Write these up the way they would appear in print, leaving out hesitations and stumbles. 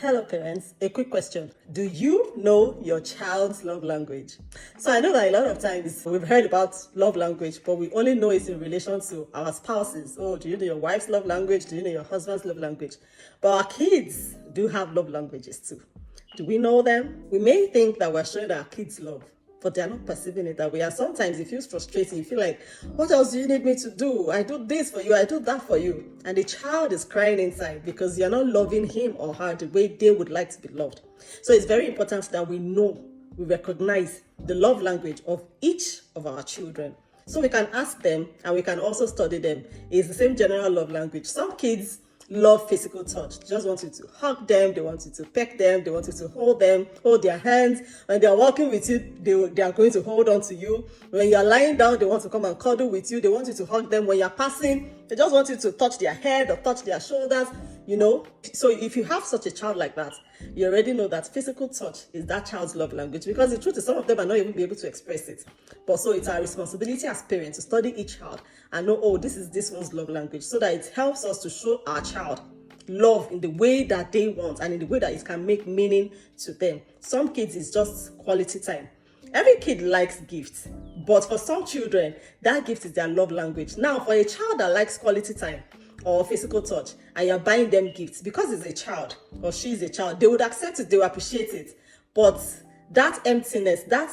Hello parents, a quick question. Do you know your child's love language? So I know that a lot of times we've heard about love language, but we only know it in relation to our spouses. Oh, do you know your wife's love language? Do you know your husband's love language? But our kids do have love languages too. Do we know them? We may think that we're showing our kids love, but they're not perceiving it that way. And sometimes it feels frustrating. You feel like, what else do you need me to do? I do this for you, I do that for you. And the child is crying inside because you're not loving him or her the way they would like to be loved. So it's very important that we know, we recognize the love language of each of our children. So we can ask them and we can also study them. It's the same general love language. Some kids love physical touch. They just want you to hug them, they want you to peck them, they want you to hold them, hold their hands. When they're walking with you, they are going to hold on to you. When you're lying down, they want to come and cuddle with you. They want you to hug them. When you're passing, they just want you to touch their head or touch their shoulders, you know. So if you have such a child like that, you already know that physical touch is that child's love language, because the truth is some of them are not even be able to express it. But so it's our responsibility as parents to study each child and know, oh, this is this one's love language, so that it helps us to show our child love in the way that they want and in the way that it can make meaning to them. Some kids is just quality time. Every kid likes gifts, but for some children, that gift is their love language. Now, for a child that likes quality time or physical touch, and you're buying them gifts, because it's a child or she's a child, they would accept it, they will appreciate it. But that emptiness, that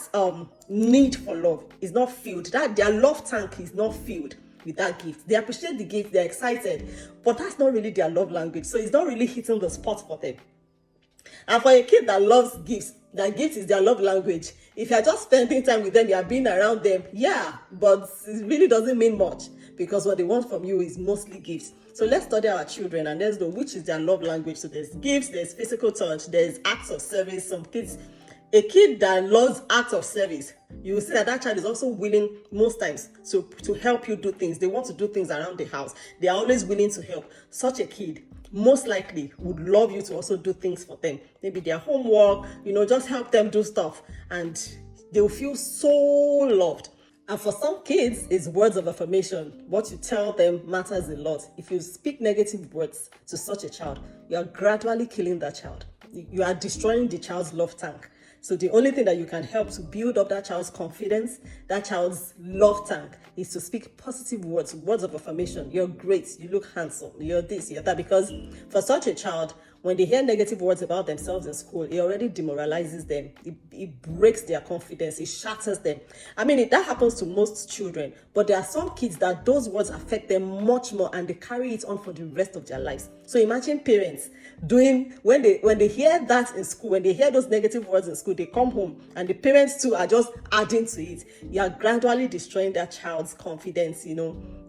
need for love is not filled. That their love tank is not filled with that gift. They appreciate the gift, they're excited, but that's not really their love language. So it's not really hitting the spot for them. And for a kid that loves gifts, that gift is their love language, if you're just spending time with them, you're being around them, yeah, but it really doesn't mean much, because what they want from you is mostly gifts. So let's study our children and let's know which is their love language. So there's gifts, there's physical touch, there's acts of service. Some kids, a kid that loves acts of service, you will see that that child is also willing most times to help you do things. They want to do things around the house. They are always willing to help. Such a kid most likely would love you to also do things for them. Maybe their homework, just help them do stuff, and they'll feel so loved. And for some kids, it's words of affirmation. What you tell them matters a lot. If you speak negative words to such a child, you are gradually killing that child. You are destroying the child's love tank. So the only thing that you can help to build up that child's confidence, that child's love tank, is to speak positive words, words of affirmation. You're great, you look handsome, you're this, you're that. Because for such a child, when they hear negative words about themselves in school, it already demoralizes them. It breaks their confidence. It shatters them. I mean, that happens to most children, but there are some kids that those words affect them much more, and they carry it on for the rest of their lives. So imagine parents when they hear that in school, when they hear those negative words in school, they come home and the parents too are just adding to it. You are gradually destroying their child's confidence,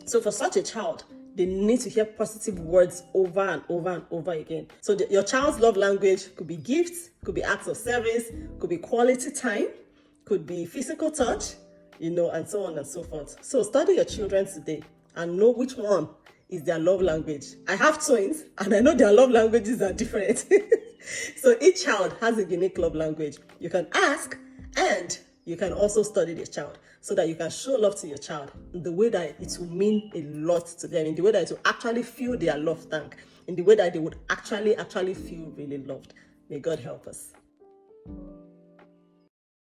So for such a child, they need to hear positive words over and over and over again. So your child's love language could be gifts, could be acts of service, could be quality time, could be physical touch, and so on and so forth. So study your children today and know which one is their love language. I have twins and I know their love languages are different. So each child has a unique love language. You can ask, and you can also study the child so that you can show love to your child in the way that it will mean a lot to them, in the way that it will actually fill their love tank, in the way that they would actually feel really loved. May God help us.